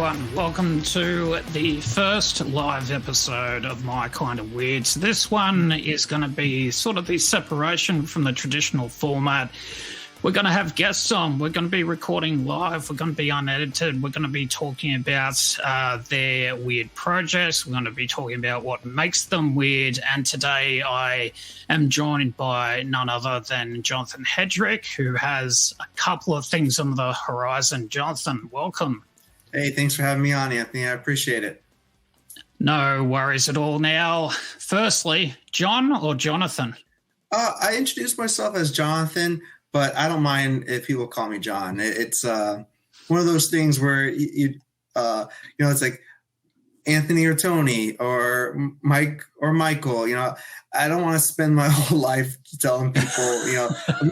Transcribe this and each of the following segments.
everyone. Welcome to the first live episode of My Kind of Weird. So this one is going to be sort of the separation from the traditional format. We're going to have guests on. We're going to be recording live. We're going to be unedited. We're going to be talking about their weird projects. We're going to be talking about what makes them weird. And today I am joined by none other than Jonathan Hedrick, who has a couple of things on the horizon. Jonathan, welcome. Hey, thanks for having me on, Anthony. I appreciate it. No worries at all. Now, firstly, John or Jonathan? I introduced myself as Jonathan, but I don't mind if people call me John. It's one of those things where it's like Anthony or Tony or Mike or Michael. I don't want to spend my whole life telling people,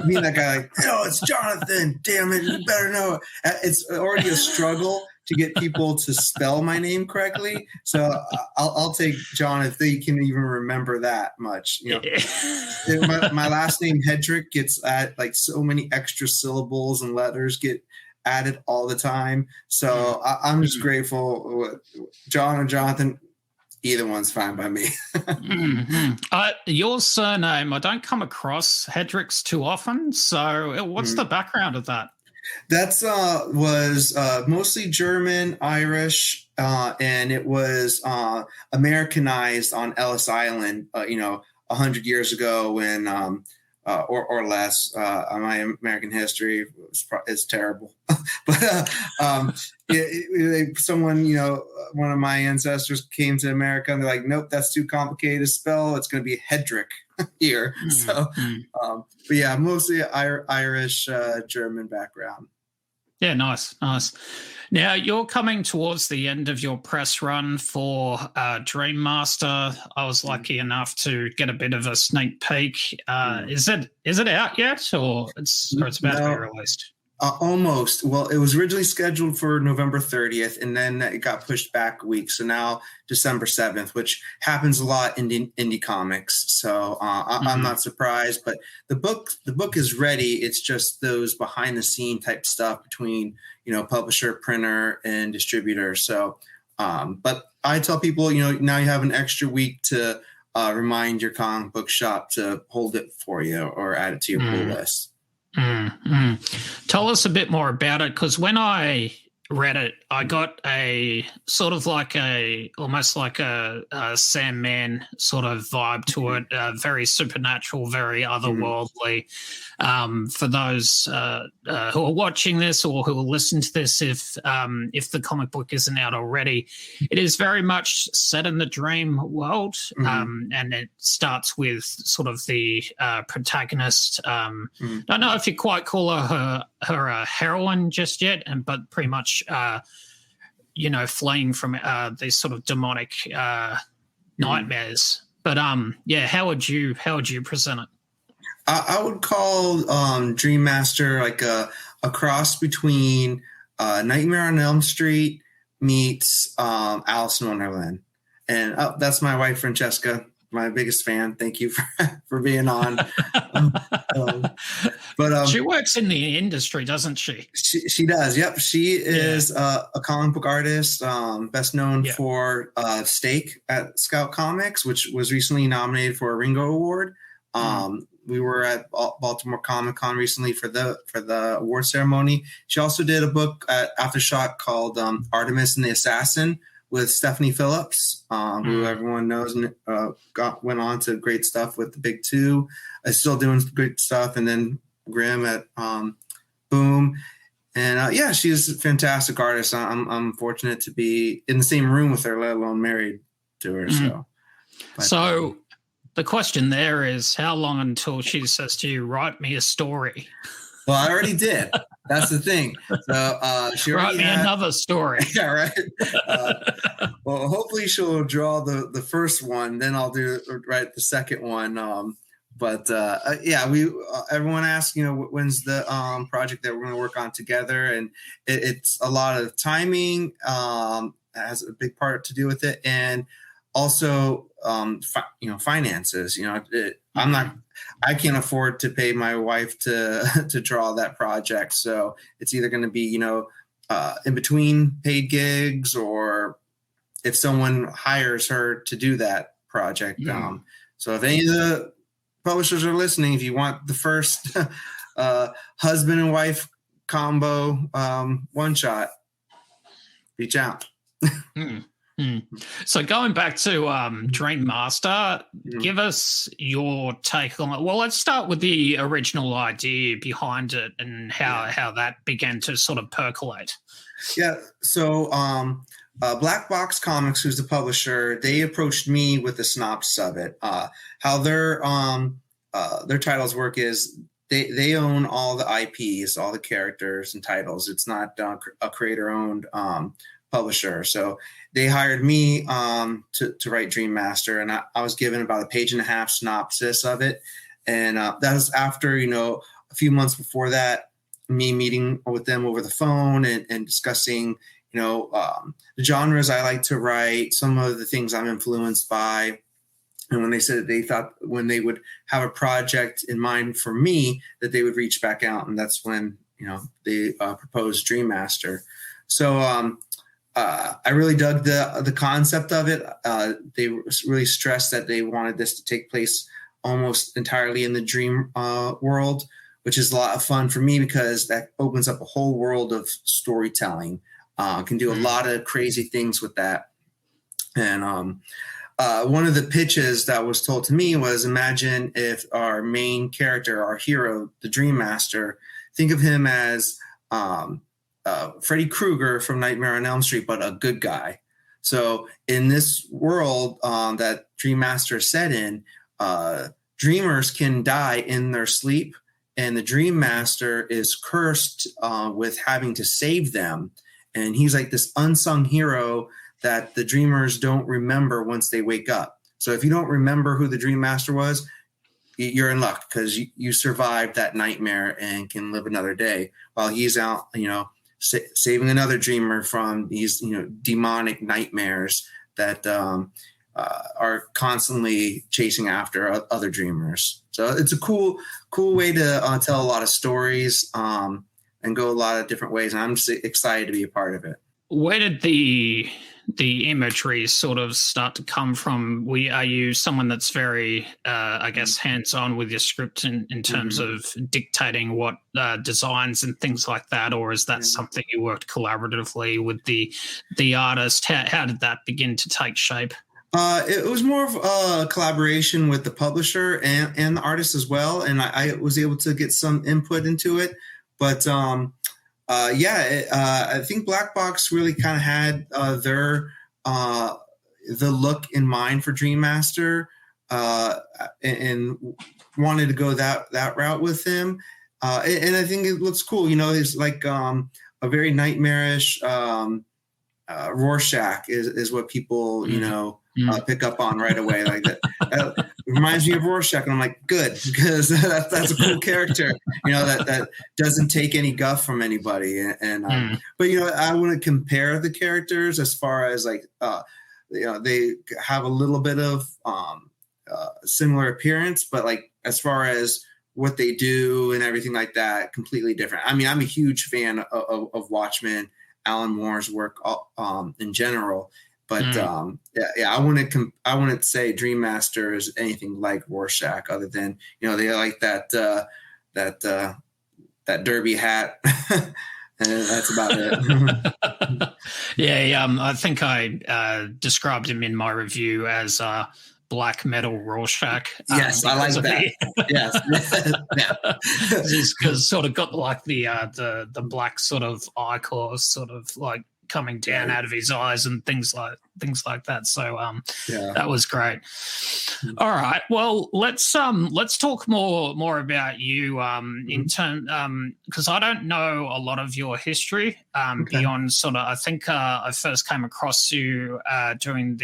being that guy, like, it's Jonathan. Damn it, you better know. It's already a struggle to get people to spell my name correctly. So I'll take John if they can even remember that much. My last name Hedrick gets at like so many extra syllables and letters get added all the time. So I'm just grateful. John or Jonathan, either one's fine by me. Your surname, I don't come across Hedricks too often. So what's the background of that? That's was mostly German, Irish, and it was Americanized on Ellis Island, 100 years ago when, or less. My American history is terrible. But someone, one of my ancestors came to America and they're like, nope, that's too complicated to spell. It's going to be Hedrick here. So, but yeah, mostly Irish, German background. Yeah, nice. Now, you're coming towards the end of your press run for Dream Master. I was lucky enough to get a bit of a sneak peek. Is it out yet, or it's about to be released? Almost. Well, it was originally scheduled for November 30th, and then it got pushed back a week. So now December 7th, which happens a lot in indie comics. So I'm not surprised. But the book is ready. It's just those behind the scene type stuff between publisher, printer, and distributor. So, but I tell people, now you have an extra week to remind your comic book shop to hold it for you or add it to your pull list. Tell us a bit more about it, because when I read it, I got a sort of almost like a Sandman sort of vibe to it, very supernatural, very otherworldly. For those who are watching this or who will listen to this, if the comic book isn't out already, it is very much set in the dream world, and it starts with sort of the protagonist. Don't know if you quite call her a heroine just yet, but pretty much fleeing from these sort of demonic nightmares. But how would you present it? I would call Dream Master like a cross between Nightmare on Elm Street meets Alice in Wonderland. And that's my wife, Francesca, my biggest fan. Thank you for being on. But she works in the industry, doesn't she? She does. Yep. She is a comic book artist, best known for Stake at Scout Comics, which was recently nominated for a Ringo Award. We were at Baltimore Comic Con recently for the award ceremony. She also did a book at Aftershock called Artemis and the Assassin with Stephanie Phillips, who everyone knows went on to great stuff with the Big Two. Is still doing great stuff. And then Grimm at Boom. And she's a fantastic artist. I'm fortunate to be in the same room with her, let alone married to her. So the question there is, how long until she says to you, write me a story? Well, I already did. That's the thing. So she write me another story. Yeah, right. Well, hopefully she'll draw the first one, then I'll write the second one. Everyone asks, when's the project that we're going to work on together, and it's a lot of timing. Has a big part to do with it, and also finances. I can't afford to pay my wife to draw that project, so it's either going to be in between paid gigs, or if someone hires her to do that project. So if any of the publishers are listening, if you want the first husband and wife combo one shot, reach out. So going back to Dream Master, give us your take on it. Well, let's start with the original idea behind it and how that began to sort of percolate. Yeah. So Blackbox Comics, who's the publisher, they approached me with the synopsis of it. How their titles work is they own all the IPs, all the characters and titles. It's not a creator-owned publisher. So they hired me to write Dream Master, and I was given about a 1.5-page synopsis of it. And that was after, a few months before that, me meeting with them over the phone and discussing, the genres I like to write, some of the things I'm influenced by. And when they said they thought when they would have a project in mind for me, that they would reach back out. And that's when, they proposed Dream Master. So I really dug the concept of it. They really stressed that they wanted this to take place almost entirely in the dream world, which is a lot of fun for me because that opens up a whole world of storytelling. Can do a lot of crazy things with that. And one of the pitches that was told to me was, imagine if our main character, our hero, the Dream Master, think of him as Freddy Krueger from Nightmare on Elm Street, but a good guy. So in this world that Dream Master is set in, dreamers can die in their sleep, and the Dream Master is cursed with having to save them. And he's like this unsung hero that the dreamers don't remember once they wake up. So if you don't remember who the Dream Master was, you're in luck because you survived that nightmare and can live another day while he's out, saving another dreamer from these, demonic nightmares that are constantly chasing after other dreamers. So it's a cool way to tell a lot of stories and go a lot of different ways. And I'm just excited to be a part of it. Where did the imagery sort of start to come from? Are you someone that's very, I guess, hands-on with your script in terms of dictating what designs and things like that, or is that something you worked collaboratively with the artist? How did that begin to take shape? It was more of a collaboration with the publisher and the artist as well, and I was able to get some input into it. But I think Blackbox really kind of had the look in mind for Dream Master and wanted to go that route with him. And I think it looks cool. He's like a very nightmarish Rorschach is what people, pick up on right away. Like that reminds me of Rorschach. And I'm like, good, because that's a cool character, that doesn't take any guff from anybody. But, I wouldn't compare the characters as far as like, they have a little bit of similar appearance, but like as far as what they do and everything like that, completely different. I mean, I'm a huge fan of Watchmen, Alan Moore's work in general. But I wouldn't say Dream Master is anything like Rorschach, other than they like that derby hat, and that's about it. I think I described him in my review as black metal Rorschach. Yes, I like that. Yes, he's sort of got like the black sort of eye claws, sort of like coming down out of his eyes and things like that. So that was great. All right, well, let's talk more about you in turn, because I don't know a lot of your history beyond sort of, I think I first came across you during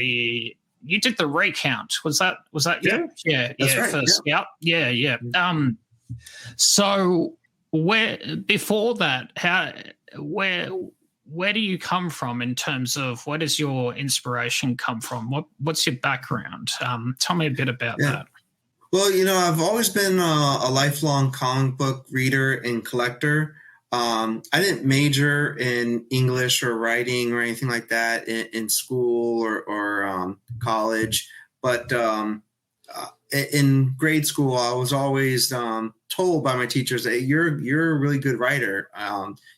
you did the recount. Was that you? Yeah, right. First Scout. Yeah. So before that, where do you come from in terms of where does your inspiration come from? What's your background? Tell me a bit about that. Well, I've always been a lifelong comic book reader and collector. I didn't major in English or writing or anything like that in school or college, but in grade school, I was always told by my teachers that you're a really good writer.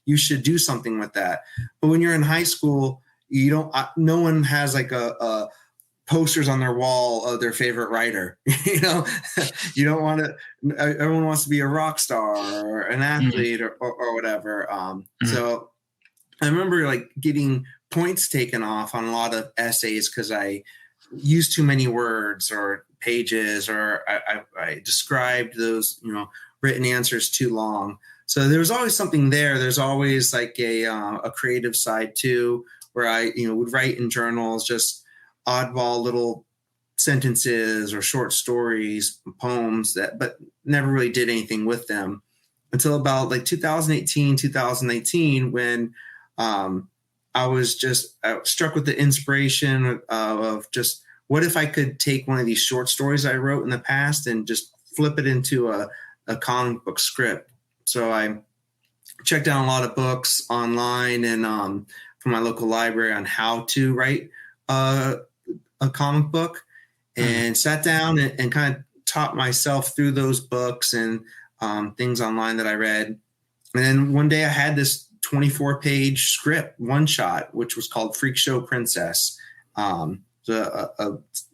You should do something with that. But when you're in high school, you don't. No one has like a posters on their wall of their favorite writer. You know, you don't want to. Everyone wants to be a rock star or an athlete or whatever. So I remember like getting points taken off on a lot of essays because I used too many words or pages, or I described those, written answers too long. So there was always something there. There's always like a creative side too, where I, would write in journals, just oddball little sentences or short stories, poems but never really did anything with them until about like 2018, 2019, when I was struck with the inspiration of just, what if I could take one of these short stories I wrote in the past and just flip it into a comic book script? So I checked out a lot of books online and from my local library on how to write a comic book, and sat down and kind of taught myself through those books and things online that I read. And then one day I had this 24-page script, one shot, which was called Freak Show Princess. A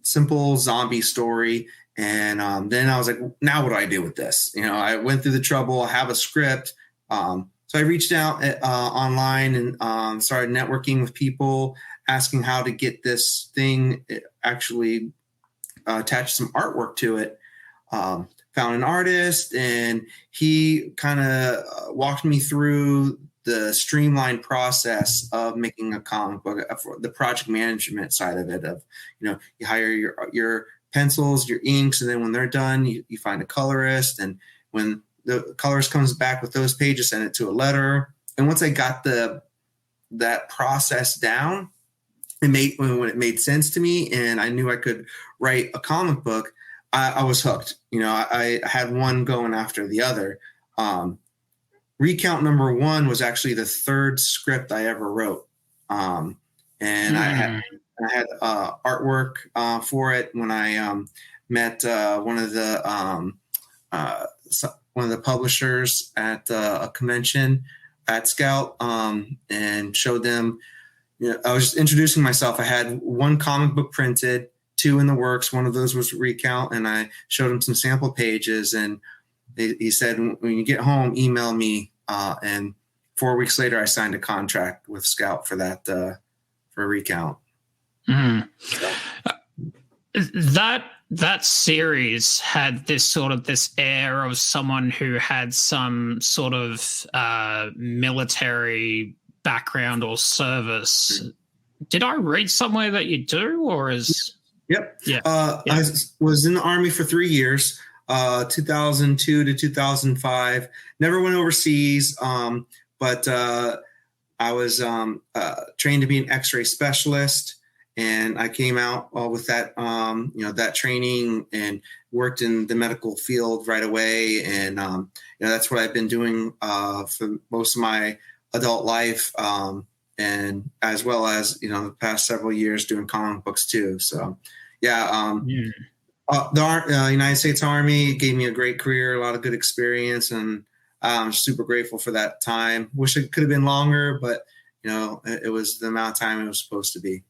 simple zombie story. And then I was like, now what do I do with this? I went through the trouble. I have a script. So I reached out online and started networking with people, asking how to get this thing actually attach some artwork to it. Found an artist, and he kind of walked me through the streamlined process of making a comic book, the project management side of it. Of you hire your pencils, your inks, and then when they're done, you find a colorist, and when the colorist comes back with those pages, send it to a letter. And once I got that process down, when it made sense to me, and I knew I could write a comic book, I was hooked. I had one going after the other. Recount number 1 was actually the third script I ever wrote. And I had artwork for it when I met one of the publishers at a convention at Scout, and showed them. I was just introducing myself. I had one comic book printed, 2 in the works. One of those was Recount, and I showed him some sample pages, and he said, when you get home, email me. And 4 weeks later, I signed a contract with Scout for that, for Recount. That series had this air of someone who had some sort of military background or service. Did I read somewhere that you do, or is? Yep. Yeah. I was in the Army for 3 years. 2002 to 2005. Never went overseas, but I was trained to be an X-ray specialist, and I came out with that, that training, and worked in the medical field right away. And that's what I've been doing for most of my adult life, and as well as the past several years doing comic books too. So, the United States Army gave me a great career, a lot of good experience, and I'm super grateful for that time. Wish it could have been longer, but it was the amount of time it was supposed to be.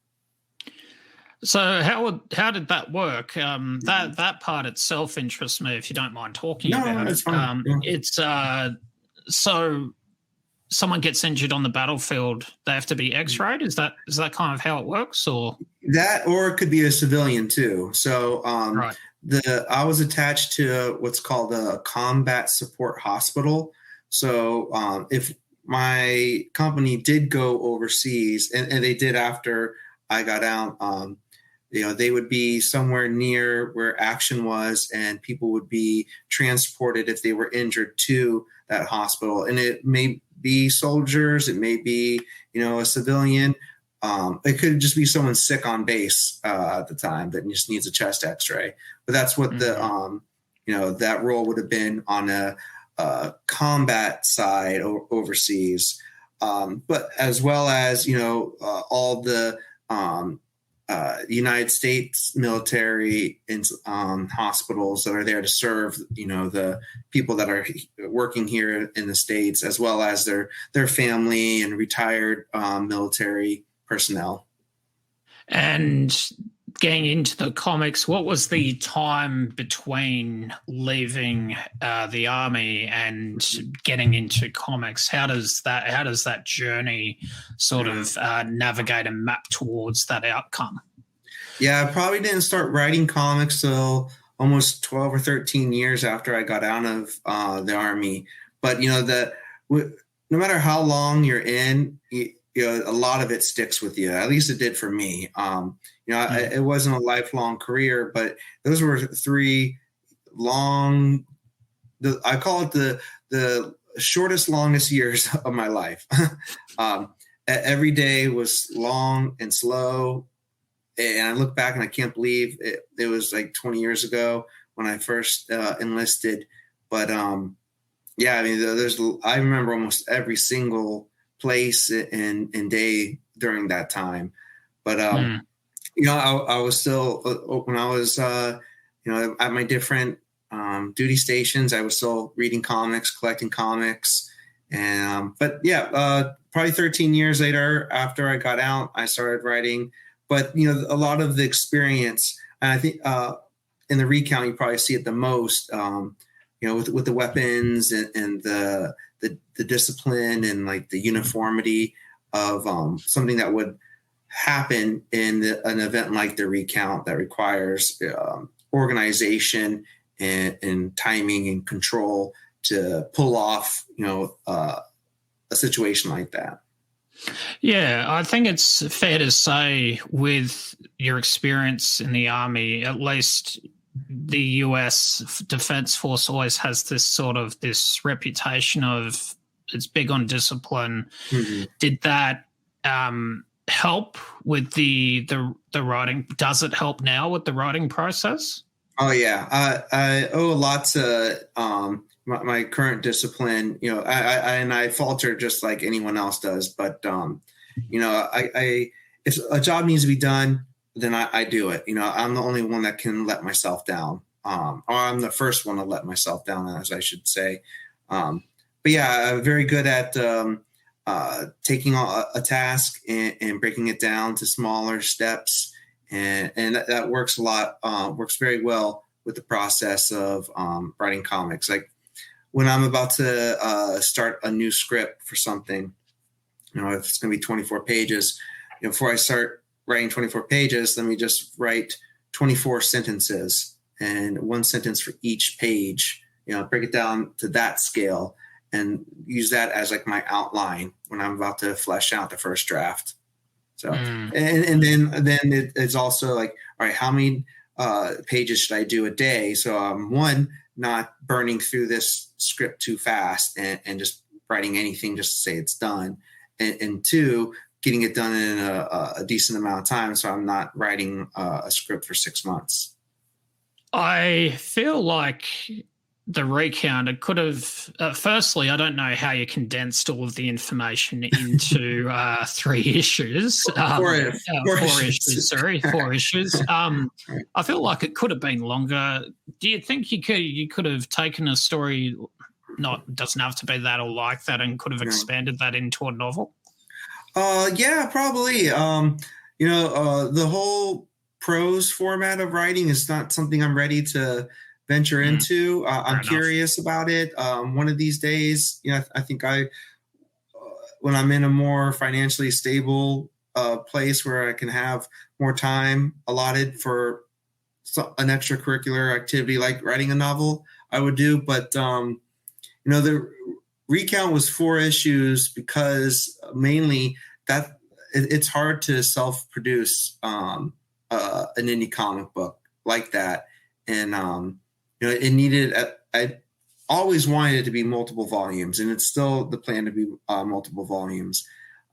So how did that work? That part itself interests me, if you don't mind talking about it. It's fine. It's so someone gets injured on the battlefield, they have to be X-rayed. Is that kind of how it works, or that, or it could be a civilian too? So right. I was attached to what's called a combat support hospital. So if my company did go overseas, and they did after I got out, they would be somewhere near where action was, and people would be transported if they were injured to that hospital. And it may be soldiers, it may be, a civilian. It could just be someone sick on base at the time that just needs a chest X-ray. But that's what the, that role would have been on a combat side overseas, but as well as all the United States military and hospitals that are there to serve the people that are working here in the States, as well as their family and retired military personnel. And getting into the comics, what was the time between leaving the army and getting into comics? How does that journey sort of navigate and map towards that outcome? Yeah, I probably didn't start writing comics till almost 12 or 13 years after I got out of the army. But no matter how long you're in, a lot of it sticks with you. At least it did for me. It wasn't a lifelong career, but those were 3 long. I call it the shortest, longest years of my life. Every day was long and slow, and I look back and I can't believe it was like 20 years ago when I first enlisted. But I remember almost every single place and day during that time. But I was still when I was at my different duty stations, I was still reading comics, collecting comics, and probably 13 years later after I got out, I started writing. But a lot of the experience, and I think in the recount you probably see it the most, with the weapons and the discipline and like the uniformity of something that would happen in an event like the recount that requires organization and timing and control to pull off a situation like that. Yeah, I think it's fair to say with your experience in the army, at least the US Defense Force always has this reputation of it's big on discipline. Mm-hmm. Did that help with the writing? Does it help now with the writing process? Oh yeah, I owe a lot to my current discipline. I falter just like anyone else does, but if a job needs to be done, then I do it. I'm the only one that can let myself down. Or I'm the first one to let myself down, as I should say. But yeah, I'm very good at taking a task and breaking it down to smaller steps. And that works a lot, works very well with the process of writing comics. Like when I'm about to start a new script for something, if it's going to be 24 pages, before I start writing 24 pages, let me just write 24 sentences and 1 sentence for each page, break it down to that scale and use that as like my outline when I'm about to flesh out the first draft. So, and then it's also like, all right, how many pages should I do a day? So one, not burning through this script too fast and just writing anything just to say it's done. And 2, getting it done in a decent amount of time, so I'm not writing a script for 6 months. I feel like the recount, it could have, firstly, I don't know how you condensed all of the information into 3 issues. 4 issues. I feel like it could have been longer. Do you think you could have taken a story, doesn't have to be that or like that, and could have expanded that into a novel? Yeah, probably. The whole prose format of writing is not something I'm ready to venture into. I'm curious about it. One of these days, I think when I'm in a more financially stable place where I can have more time allotted for an extracurricular activity like writing a novel, I would do. But, the recount was 4 issues because mainly that it's hard to self-produce an indie comic book like that. And, it needed, I always wanted it to be multiple volumes, and it's still the plan to be multiple volumes.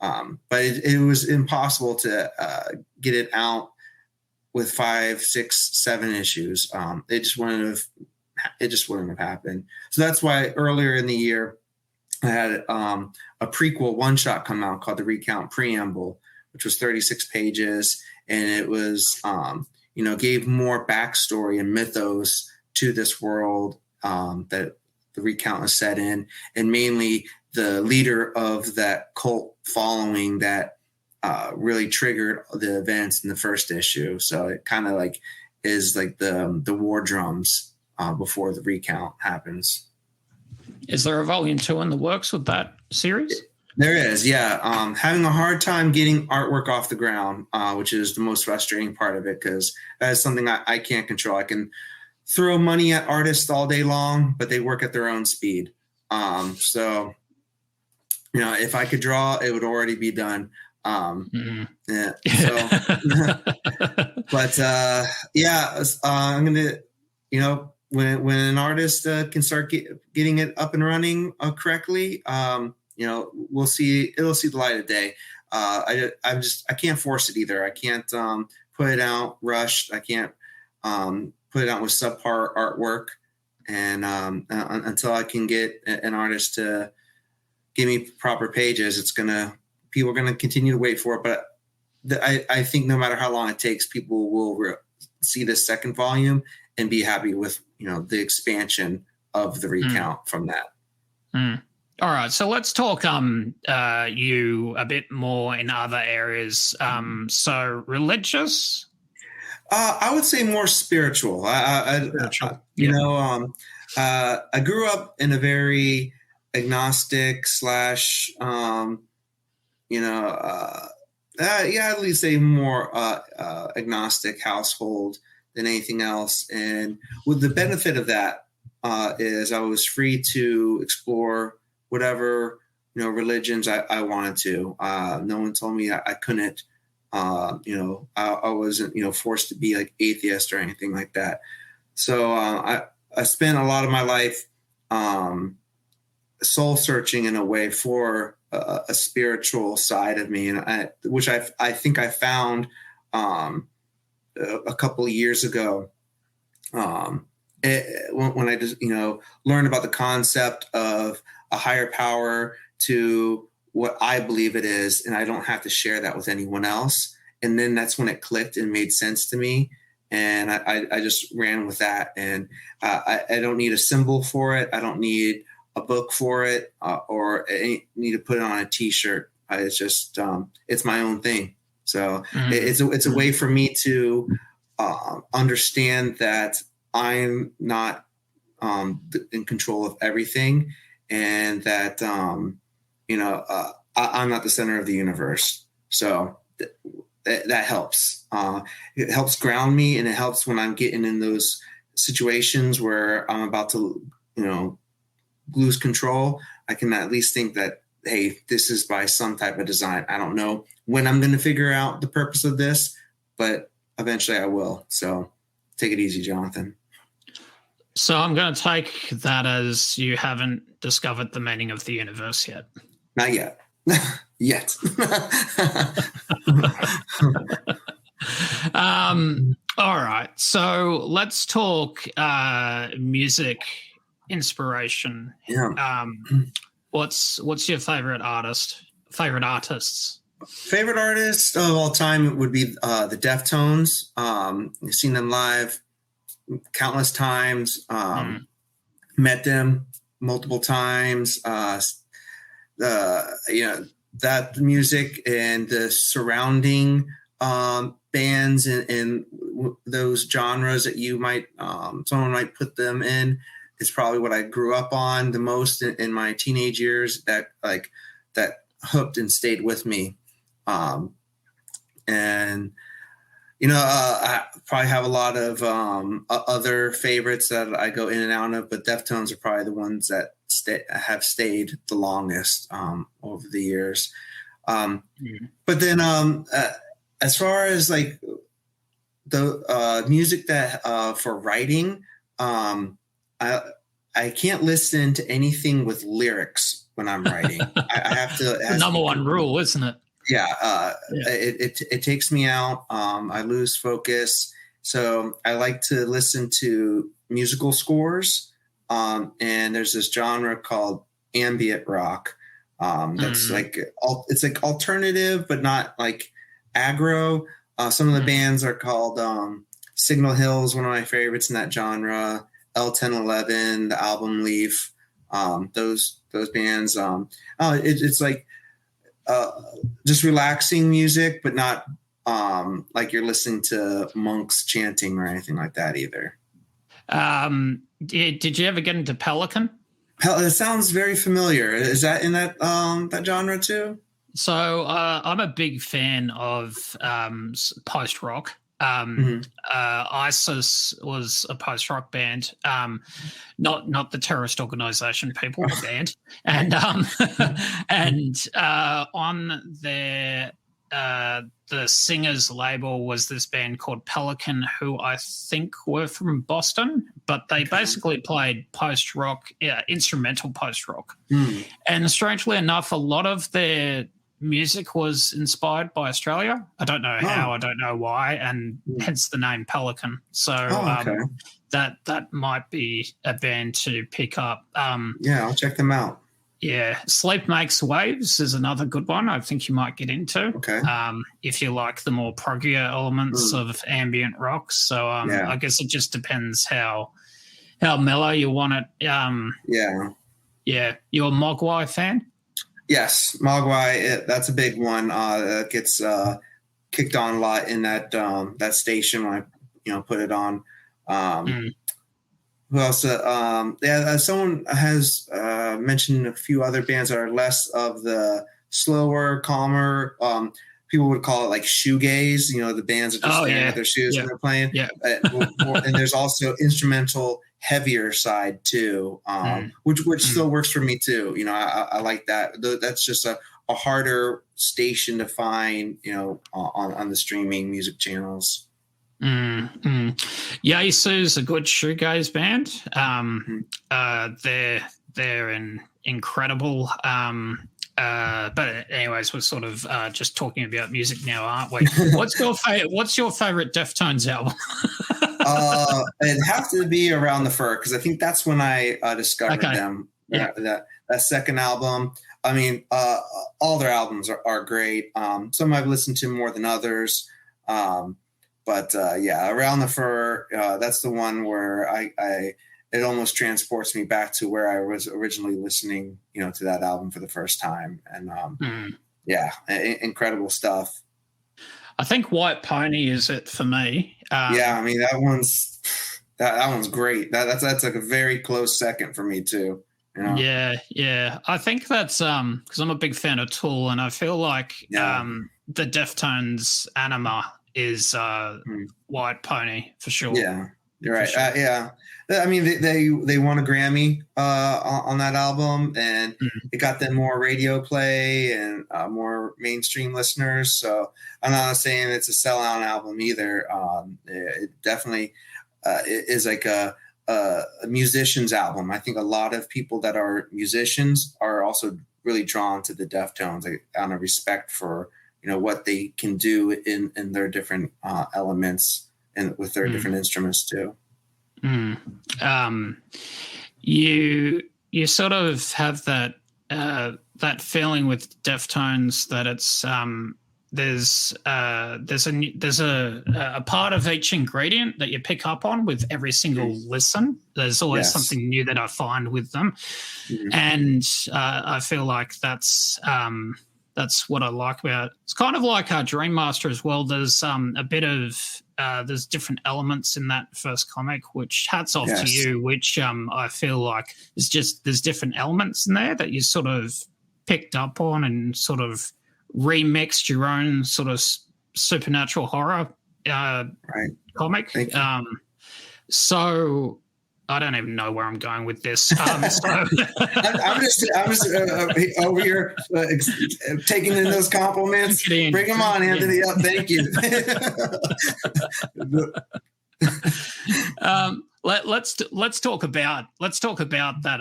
But it was impossible to get it out with 5, 6, 7 issues. It just wouldn't have have happened. So that's why earlier in the year I had a prequel one-shot come out called The Recount Preamble, which was 36 pages, and it was gave more backstory and mythos to this world that the Recount is set in, and mainly the leader of that cult following that really triggered the events in the first issue. So it kind of like is like the war drums before the Recount happens. Is there a volume 2 in the works with that series? There is, yeah. Having a hard time getting artwork off the ground, which is the most frustrating part of it, because that is something I can't control. I can throw money at artists all day long, but they work at their own speed. So, if I could draw, it would already be done. Yeah. So, but I'm gonna, when an artist can start getting it up and running correctly, we'll see. It'll see the light of day. I can't force it either. I can't put it out rushed. I can't put it out with subpar artwork, and until I can get an artist to give me proper pages, people are gonna continue to wait for it. But I think no matter how long it takes, people will see the second volume and be happy with the expansion of the Recount from that. All right, so let's talk you a bit more in other areas. So religious. I would say more spiritual. I grew up in a very agnostic / at least a more agnostic household than anything else. And with the benefit of that is I was free to explore whatever religions I wanted to. No one told me I couldn't. I wasn't forced to be like atheist or anything like that. So I spent a lot of my life soul searching in a way for a spiritual side of me, and which I think I found a couple of years ago when I just learned about the concept of a higher power to what I believe it is, and I don't have to share that with anyone else. And then that's when it clicked and made sense to me, and I just ran with that. And I don't need a symbol for it. I don't need a book for it, or need to put it on a T-shirt. It's just it's my own thing. So it's a way for me to understand that I'm not in control of everything, and that I'm not the center of the universe. So that helps. It helps ground me, and it helps when I'm getting in those situations where I'm about to lose control. I can at least think that, hey, this is by some type of design. I don't know when I'm going to figure out the purpose of this, but eventually I will. So take it easy, Jonathan. So I'm going to take that as you haven't discovered the meaning of the universe yet. Not yet. Yet. All right. So let's talk music inspiration. Yeah. What's your favorite artists? Favorite artist of all time would be the Deftones. I've seen them live countless times. Met them multiple times. That music and the surrounding bands and those genres that you might someone might put them in is probably what I grew up on the most in my teenage years. That hooked and stayed with me. I probably have a lot of other favorites that I go in and out of, but Deftones are probably the ones that have stayed the longest over the years. But then as far as like the music that for writing, I can't listen to anything with lyrics when I'm writing. I have to. The number one rule, isn't it? Yeah. It takes me out. I lose focus. So I like to listen to musical scores. And there's this genre called ambient rock. That's it's like alternative, but not like aggro. Some of the bands are called Signal Hill's one of my favorites in that genre. L1011, the album Leaf. Those bands. It's like just relaxing music, but not like you're listening to monks chanting or anything like that either. Did you ever get into Pelican? It sounds very familiar. Is that in that that genre too? So I'm a big fan of post rock. ISIS was a post rock band, not the terrorist organization people, the band, and on their the singer's label was this band called Pelican, who I think were from Boston, but they basically played post-rock, instrumental post-rock. And strangely enough, a lot of their music was inspired by Australia. I don't know how, I don't know why, and hence the name Pelican. So that might be a band to pick up. Yeah, I'll check them out. Yeah, Sleep Makes Waves is another good one I think you might get into. Okay. If you like the more proggier elements of ambient rock. So I guess it just depends how mellow you want it. Yeah. You're a Mogwai fan? Yes, Mogwai, that's a big one. That gets kicked on a lot in that that station when I put it on. Who else? Someone has mentioned a few other bands that are less of the slower, calmer. People would call it like shoegaze. The bands are just standing with their shoes when they're playing. Yeah. And there's also instrumental, heavier side too, which still works for me too. I like that. That's just a harder station to find. On the streaming music channels. Yesu's a good shoegaze band. They're incredible. But anyways, we're sort of just talking about music now, aren't we? What's your favorite Deftones album? It'd have to be Around the Fur, because I think that's when I discovered them. Yeah. That second album. I mean, all their albums are great. Some I've listened to more than others. But Around the Fur, that's the one where it almost transports me back to where I was originally listening, to that album for the first time. And incredible stuff. I think White Pony is it for me. I mean that one's great. That's like a very close second for me too. Yeah. I think that's because I'm a big fan of Tool, and I feel like the Deftones Anima is White Pony for sure. Yeah, you're right. Sure. I mean, they won a Grammy on that album, and it got them more radio play and more mainstream listeners. So I'm not saying it's a sellout album either. It definitely is like a musician's album. I think a lot of people that are musicians are also really drawn to the Deftones out of respect for what they can do in their different elements and with their different instruments too. You sort of have that feeling with Deftones that it's there's a part of each ingredient that you pick up on with every single listen. There's always something new that I find with them, and I feel like that's what I like about it. It's kind of like our Dream Master as well. There's a bit of there's different elements in that first comic, which hats off to you, which I feel like there's different elements in there that you sort of picked up on and sort of remixed your own sort of supernatural horror comic. So I don't even know where I'm going with this. I'm just over here taking in those compliments. Bring them on, Anthony. Thank you. Let's talk about that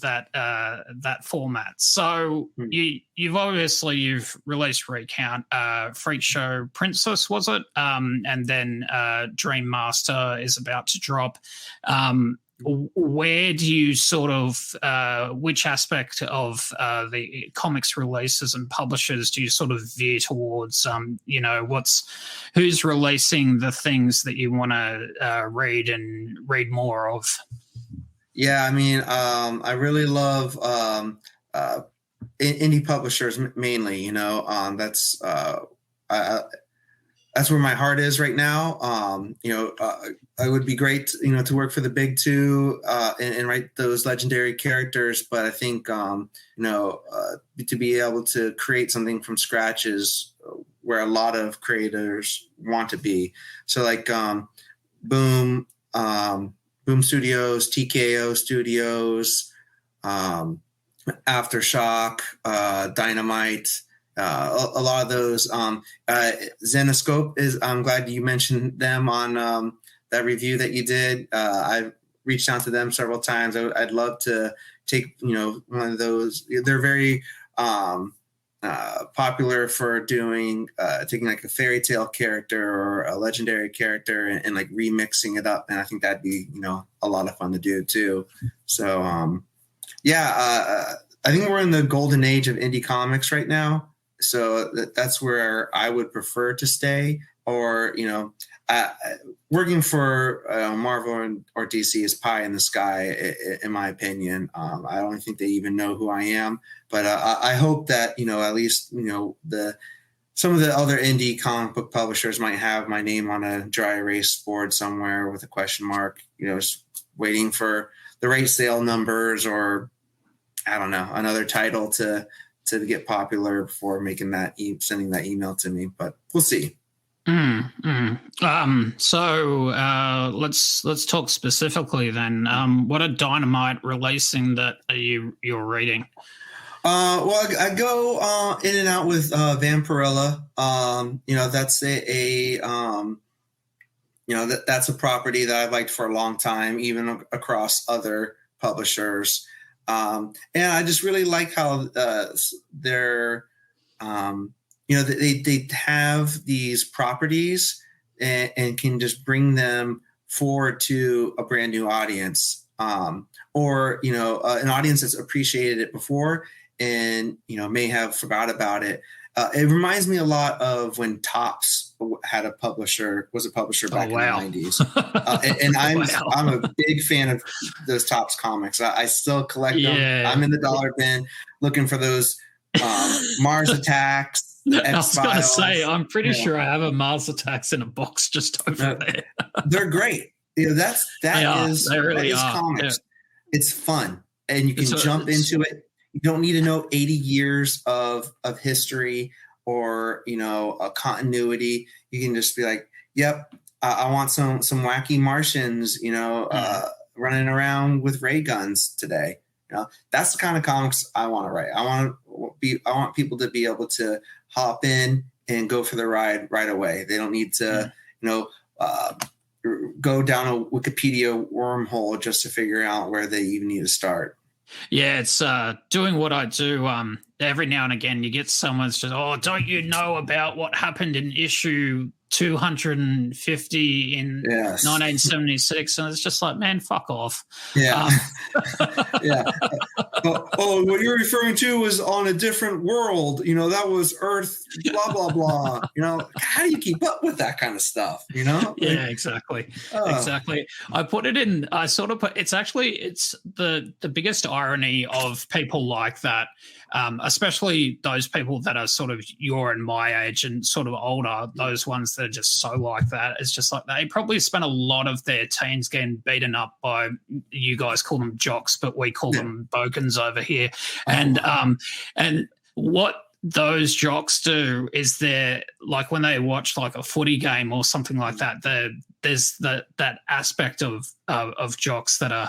that format. So you've released Recount, Freak Show Princess, was it? And then Dream Master is about to drop. Where do you sort of which aspect of the comics releases and publishers do you sort of veer towards? Who's releasing the things that you want to read more of? Yeah, I mean, I really love indie publishers mainly. That's where my heart is right now. It would be great, to work for the big two and write those legendary characters. But I think, to be able to create something from scratch is where a lot of creators want to be. So like Boom Studios, TKO Studios, Aftershock, Dynamite. A lot of those. Zenoscope I'm glad you mentioned them on that review that you did. I've reached out to them several times. I'd love to take one of those. They're very popular for doing taking like a fairy tale character or a legendary character and like remixing it up, and I think that'd be a lot of fun to do too. So I think we're in the golden age of indie comics right now. So that's where I would prefer to stay, or, working for Marvel or DC is pie in the sky, in my opinion. I don't think they even know who I am, but I hope that, at least, some of the other indie comic book publishers might have my name on a dry erase board somewhere with a question mark, just waiting for the right sale numbers or, I don't know, another title to get popular before making that sending that email to me, but we'll see. So let's talk specifically then. What are Dynamite releasing that you're reading? Well, I go in and out with Vampirella. That's that's a property that I've liked for a long time, even across other publishers. And I just really like how they're, they have these properties and can just bring them forward to a brand new audience, or an audience that's appreciated it before and may have forgot about it. It reminds me a lot of when Topps had a publisher back in the 90s. And I'm a big fan of those Topps comics. I still collect them. I'm in the dollar bin looking for those Mars Attacks. I was going to say, I'm pretty sure I have a Mars Attacks in a box just over there. They're great. That is comics. Yeah. It's fun, and you can jump into it. You don't need to know 80 years of history or, a continuity. You can just be like, yep, I want some wacky Martians, running around with ray guns today. That's the kind of comics I want to write. I want people to be able to hop in and go for the ride right away. They don't need to, go down a Wikipedia wormhole just to figure out where they even need to start. Yeah, it's doing what I do. Every now and again, you get someone's just, don't you know about what happened in issue 250 in 1976? And it's just like, man, fuck off. Yeah. Yeah. What you're referring to was on a different world. That was Earth, blah, blah, blah. How do you keep up with that kind of stuff, Yeah, exactly. Exactly. I put it in, it's the biggest irony of people like that, especially those people that are sort of your and my age and sort of older, those ones that are just so like that. It's just like they probably spent a lot of their teens getting beaten up by, you guys call them jocks, but we call them bogans over here. And what those jocks do is they're like, when they watch like a footy game or something like that, there's that aspect of jocks that are,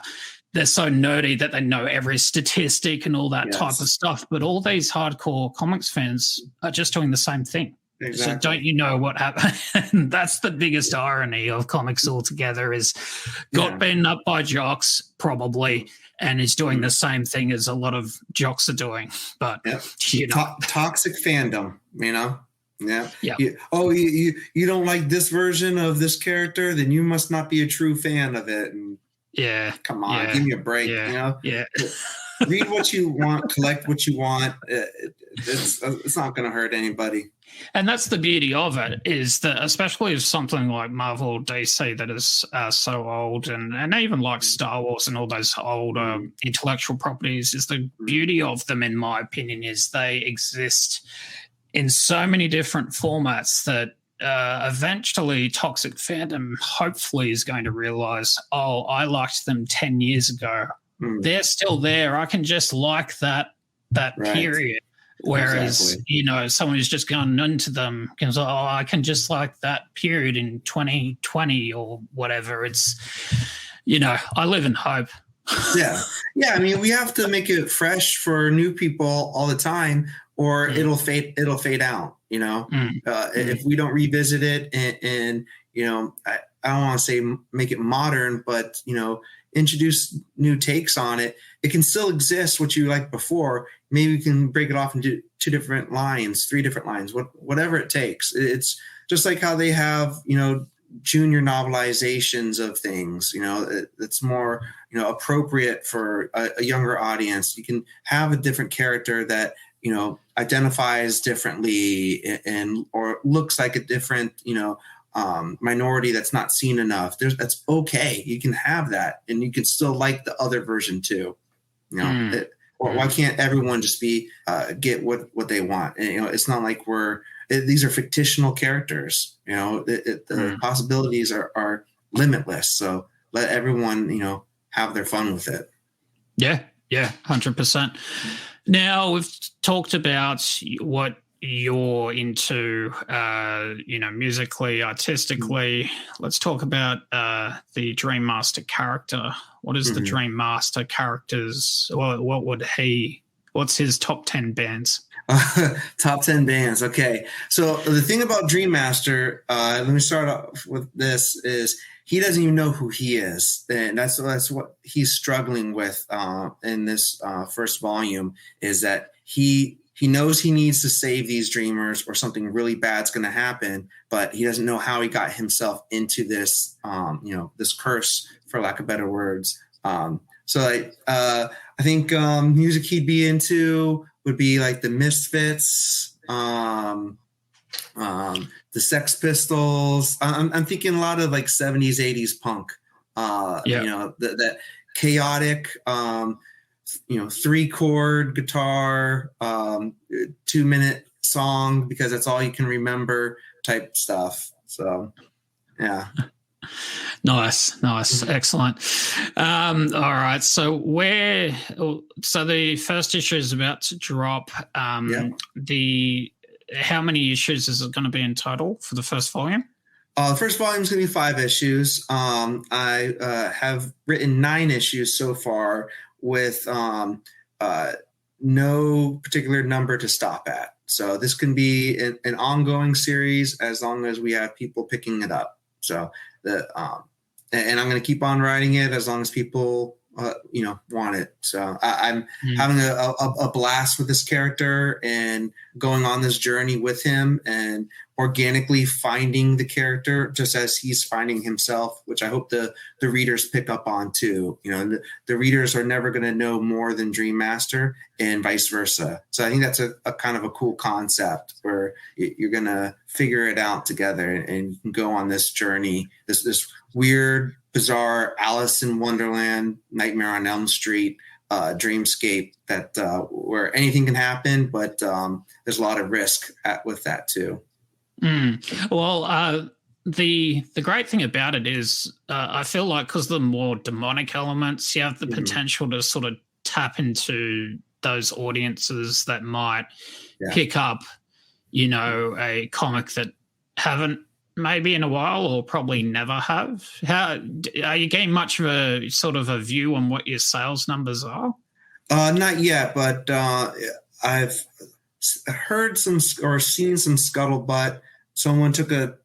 they're so nerdy that they know every statistic and all that type of stuff. But all these hardcore comics fans are just doing the same thing. Exactly. So don't you know what happened? That's the biggest irony of comics altogether is got beaten up by jocks, probably, and is doing the same thing as a lot of jocks are doing. But toxic fandom, Yeah. Yeah. You don't like this version of this character, then you must not be a true fan of it. And come on, give me a break. Yeah. Read what you want, collect what you want. It's not going to hurt anybody. And that's the beauty of it, is that especially if something like Marvel, DC that is so old, and even like Star Wars and all those older intellectual properties, is the beauty of them, in my opinion, is they exist in so many different formats that eventually toxic fandom hopefully is going to realize, oh, I liked them 10 years ago. They're still there. I can just like that period. Whereas, someone who's just gone into them goes, oh, I can just like that period in 2020 or whatever. It's, I live in hope. Yeah. I mean, we have to make it fresh for new people all the time, or it'll fade out, if we don't revisit it and I don't want to say make it modern, but, introduce new takes on it. It can still exist what you liked before. Maybe we can break it off into 2 different lines, 3 different lines, whatever it takes. It's just like how they have, junior novelizations of things, it's more, appropriate for a younger audience. You can have a different character that, identifies differently and or looks like a different, minority that's not seen enough. That's okay. You can have that, and you can still like the other version too. Why can't everyone just be get what they want? And, it's not like these are fictional characters. The possibilities are limitless. So let everyone have their fun with it. Yeah, 100%. Now we've talked about what you're into, musically, artistically. Let's talk about the Dream Master character. What is the Dream Master character's? Well, what's his top 10 bands? Top 10 bands. Okay. So the thing about Dream Master, let me start off with this, is he doesn't even know who he is. And that's what he's struggling with in this first volume, is that he knows he needs to save these dreamers or something really bad's going to happen, but he doesn't know how he got himself into this, this curse, for lack of better words. I think music he'd be into would be like the Misfits, the Sex Pistols. I'm thinking a lot of like 70s, 80s punk, that chaotic, 3-chord guitar, 2-minute song because that's all you can remember type stuff. So, yeah. Nice. Excellent. All right. So the first issue is about to drop. How many issues is it going to be in total for the first volume? The first volume is going to be 5 issues. I have written 9 issues so far, with no particular number to stop at. So this can be an ongoing series as long as we have people picking it up. So and I'm going to keep on writing it as long as people want it. So I'm having a blast with this character and going on this journey with him and organically finding the character just as he's finding himself, which I hope the readers pick up on too. The readers are never going to know more than Dream Master and vice versa. So I think that's a kind of a cool concept where you're going to figure it out together and go on this journey, this weird, bizarre Alice in Wonderland, Nightmare on Elm Street dreamscape that where anything can happen, but there's a lot of risk with that too. Well, the great thing about it is I feel like because the more demonic elements, you have the potential to sort of tap into those audiences that might pick up, a comic that haven't maybe in a while or probably never have. How are you getting much of a sort of a view on what your sales numbers are? Not yet, but I've heard some or seen some scuttlebutt. Someone took a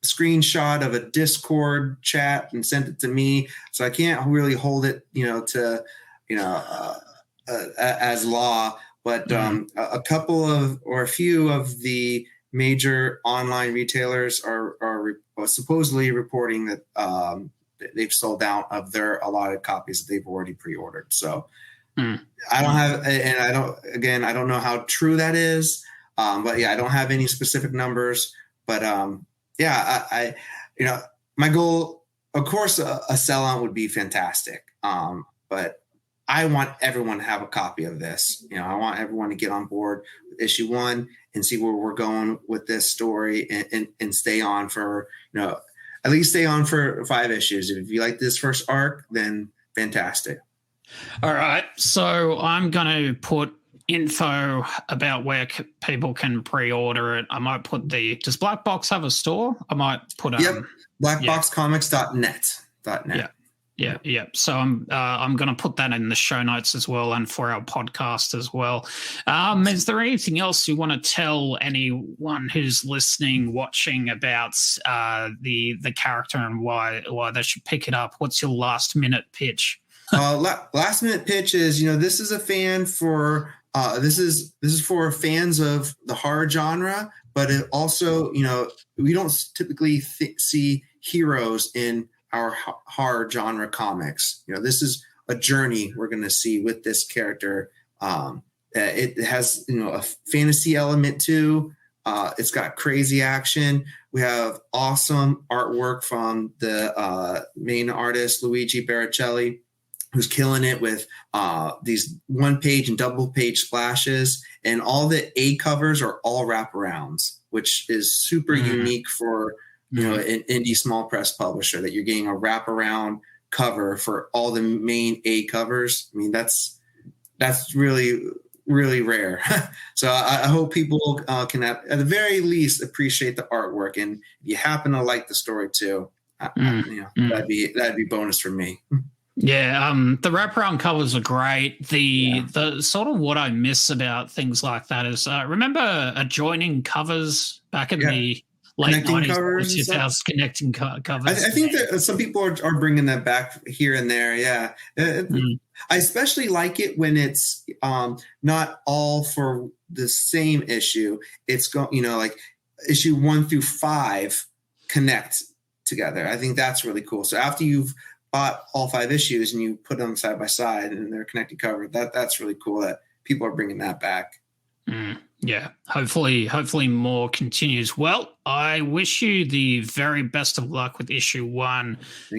screenshot of a Discord chat and sent it to me, so I can't really hold it, to as law. But a few of the major online retailers are supposedly reporting that they've sold out of their allotted copies that they've already pre-ordered. So I don't know how true that is. But yeah, I don't have any specific numbers. But I my goal, of course, a sellout would be fantastic. But I want everyone to have a copy of this. I want everyone to get on board with issue 1 and see where we're going with this story and stay on for, at least stay on for 5 issues. If you like this first arc, then fantastic. All right. So I'm going to put info about where people can pre-order it. I might put does Blackbox have a store? I might put blackboxcomics.net. Yeah. So I'm going to put that in the show notes as well, and for our podcast as well. Is there anything else you want to tell anyone who's listening, watching about the character and why they should pick it up? What's your last minute pitch? Last minute pitch is, this is a fan for this is for fans of the horror genre, but it also, we don't typically see heroes in our horror genre comics. This is a journey we're going to see with this character. It has, a fantasy element too. It's got crazy action. We have awesome artwork from the main artist, Luigi Barrichelli, who's killing it with these 1-page and double-page splashes. And all the A covers are all wraparounds, which is super unique for an indie small press publisher, that you're getting a wraparound cover for all the main A covers. I mean, that's really, really rare. So I hope people can at the very least appreciate the artwork. And if you happen to like the story too, that'd be bonus for me. Yeah, the wraparound covers are great. The sort of what I miss about things like that is remember adjoining covers back in the late 90s, 2000s, connecting covers. I think that some people are bringing that back here and there. Yeah. I especially like it when it's not all for the same issue. It's like issue 1 through 5 connect together. I think that's really cool. So after you've bought all 5 issues and you put them side by side and they're connected cover, that's really cool that people are bringing that back. Yeah, hopefully more continues. Well, I wish you the very best of luck with issue 1,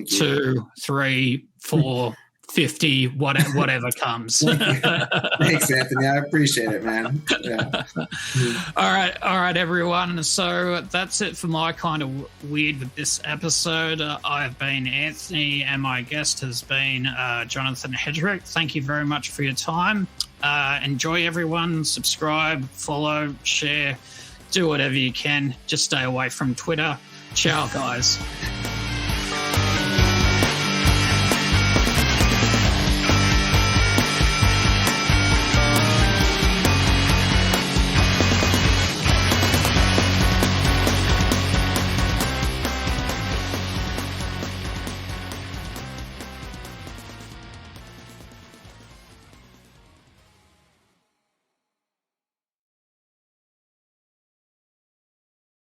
2, 3, 4, 50, whatever comes. Thanks, Anthony. I appreciate it, man. Yeah. All right, everyone. So that's it for my kind of weird with this episode. I've been Anthony, and my guest has been Jonathan Hedrick. Thank you very much for your time. Enjoy, everyone. Subscribe, follow, share, do whatever you can. Just stay away from Twitter. Ciao, guys.